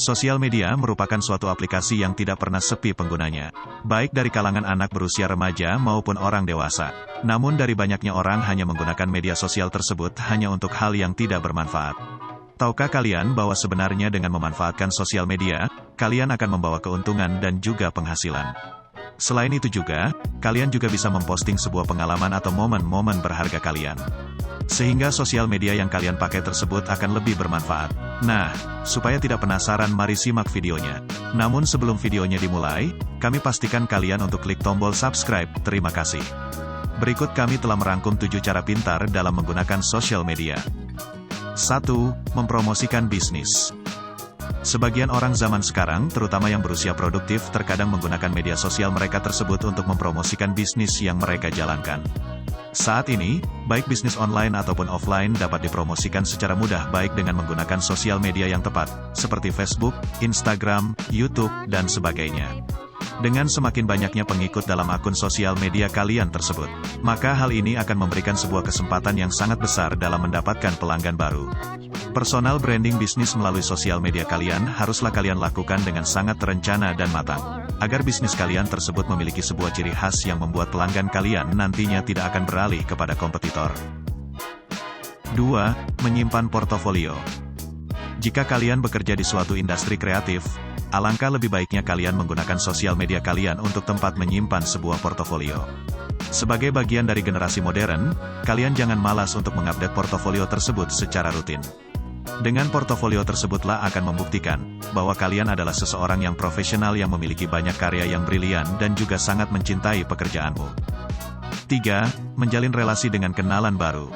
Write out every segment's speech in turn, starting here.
Sosial media merupakan suatu aplikasi yang tidak pernah sepi penggunanya, baik dari kalangan anak berusia remaja maupun orang dewasa. Namun dari banyaknya orang hanya menggunakan media sosial tersebut hanya untuk hal yang tidak bermanfaat. Tahukah kalian bahwa sebenarnya dengan memanfaatkan sosial media, kalian akan membawa keuntungan dan juga penghasilan? Selain itu juga, kalian juga bisa memposting sebuah pengalaman atau momen-momen berharga kalian. Sehingga sosial media yang kalian pakai tersebut akan lebih bermanfaat. Nah, supaya tidak penasaran, mari simak videonya. Namun sebelum videonya dimulai, kami pastikan kalian untuk klik tombol subscribe. Terima kasih. Berikut kami telah merangkum 7 cara pintar dalam menggunakan sosial media. 1. Mempromosikan bisnis. Sebagian orang zaman sekarang, terutama yang berusia produktif, terkadang menggunakan media sosial mereka tersebut untuk mempromosikan bisnis yang mereka jalankan. Saat ini, baik bisnis online ataupun offline dapat dipromosikan secara mudah baik dengan menggunakan sosial media yang tepat, seperti Facebook, Instagram, YouTube, dan sebagainya. Dengan semakin banyaknya pengikut dalam akun sosial media kalian tersebut, maka hal ini akan memberikan sebuah kesempatan yang sangat besar dalam mendapatkan pelanggan baru. Personal branding bisnis melalui sosial media kalian haruslah kalian lakukan dengan sangat terencana dan matang, agar bisnis kalian tersebut memiliki sebuah ciri khas yang membuat pelanggan kalian nantinya tidak akan beralih kepada kompetitor. 2. Menyimpan portofolio. Jika kalian bekerja di suatu industri kreatif, alangkah lebih baiknya kalian menggunakan sosial media kalian untuk tempat menyimpan sebuah portofolio. Sebagai bagian dari generasi modern, kalian jangan malas untuk mengupdate portofolio tersebut secara rutin. Dengan portofolio tersebutlah akan membuktikan bahwa kalian adalah seseorang yang profesional yang memiliki banyak karya yang brilian dan juga sangat mencintai pekerjaanmu. 3. Menjalin relasi dengan kenalan baru.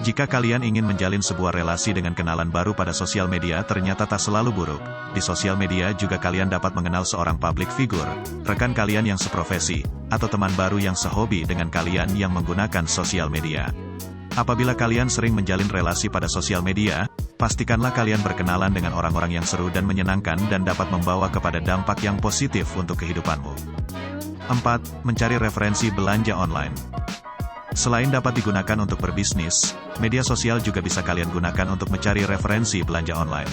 Jika kalian ingin menjalin sebuah relasi dengan kenalan baru pada sosial media ternyata tak selalu buruk. Di sosial media juga kalian dapat mengenal seorang public figure, rekan kalian yang seprofesi, atau teman baru yang sehobi dengan kalian yang menggunakan sosial media. Apabila kalian sering menjalin relasi pada sosial media, pastikanlah kalian berkenalan dengan orang-orang yang seru dan menyenangkan dan dapat membawa kepada dampak yang positif untuk kehidupanmu. 4. Mencari referensi belanja online. Selain dapat digunakan untuk berbisnis, media sosial juga bisa kalian gunakan untuk mencari referensi belanja online.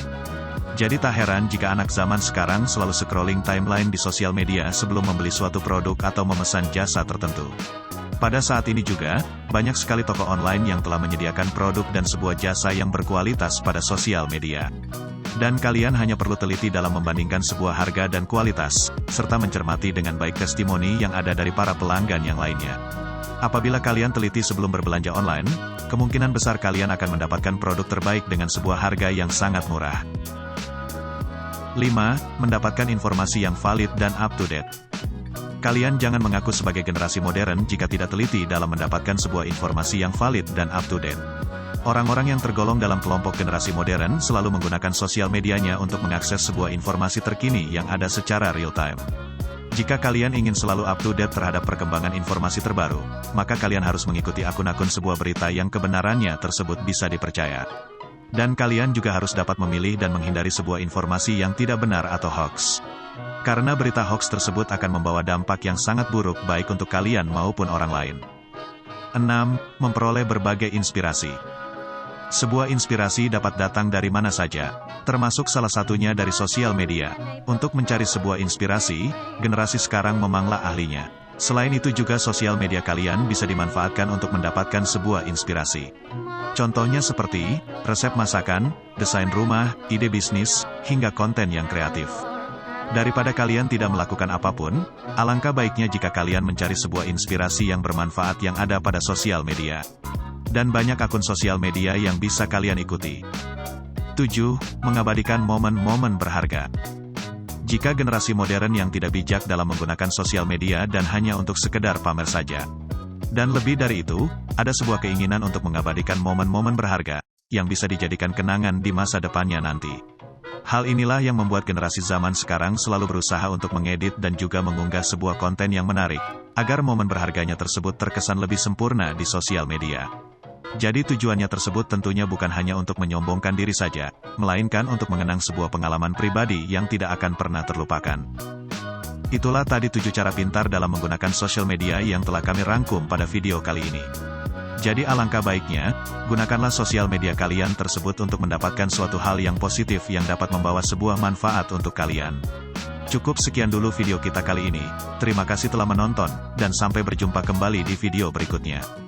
Jadi tak heran jika anak zaman sekarang selalu scrolling timeline di sosial media sebelum membeli suatu produk atau memesan jasa tertentu. Pada saat ini juga, banyak sekali toko online yang telah menyediakan produk dan sebuah jasa yang berkualitas pada sosial media. Dan kalian hanya perlu teliti dalam membandingkan sebuah harga dan kualitas, serta mencermati dengan baik testimoni yang ada dari para pelanggan yang lainnya. Apabila kalian teliti sebelum berbelanja online, kemungkinan besar kalian akan mendapatkan produk terbaik dengan sebuah harga yang sangat murah. 5. Mendapatkan informasi yang valid dan up-to-date. Kalian jangan mengaku sebagai generasi modern jika tidak teliti dalam mendapatkan sebuah informasi yang valid dan up-to-date. Orang-orang yang tergolong dalam kelompok generasi modern selalu menggunakan sosial medianya untuk mengakses sebuah informasi terkini yang ada secara real-time. Jika kalian ingin selalu up-to-date terhadap perkembangan informasi terbaru, maka kalian harus mengikuti akun-akun sebuah berita yang kebenarannya tersebut bisa dipercaya. Dan kalian juga harus dapat memilih dan menghindari sebuah informasi yang tidak benar atau hoax. Karena berita hoax tersebut akan membawa dampak yang sangat buruk baik untuk kalian maupun orang lain. 6. Memperoleh berbagai inspirasi. Sebuah inspirasi dapat datang dari mana saja, termasuk salah satunya dari sosial media. Untuk mencari sebuah inspirasi, generasi sekarang memanglah ahlinya. Selain itu juga sosial media kalian bisa dimanfaatkan untuk mendapatkan sebuah inspirasi. Contohnya seperti resep masakan, desain rumah, ide bisnis, hingga konten yang kreatif. Daripada kalian tidak melakukan apapun, alangkah baiknya jika kalian mencari sebuah inspirasi yang bermanfaat yang ada pada sosial media. Dan banyak akun sosial media yang bisa kalian ikuti. 7. Mengabadikan momen-momen berharga. Jika generasi modern yang tidak bijak dalam menggunakan sosial media dan hanya untuk sekedar pamer saja. Dan lebih dari itu, ada sebuah keinginan untuk mengabadikan momen-momen berharga, yang bisa dijadikan kenangan di masa depannya nanti. Hal inilah yang membuat generasi zaman sekarang selalu berusaha untuk mengedit dan juga mengunggah sebuah konten yang menarik, agar momen berharganya tersebut terkesan lebih sempurna di sosial media. Jadi tujuannya tersebut tentunya bukan hanya untuk menyombongkan diri saja, melainkan untuk mengenang sebuah pengalaman pribadi yang tidak akan pernah terlupakan. Itulah tadi 7 cara pintar dalam menggunakan sosial media yang telah kami rangkum pada video kali ini. Jadi alangkah baiknya, gunakanlah sosial media kalian tersebut untuk mendapatkan suatu hal yang positif yang dapat membawa sebuah manfaat untuk kalian. Cukup sekian dulu video kita kali ini. Terima kasih telah menonton, dan sampai berjumpa kembali di video berikutnya.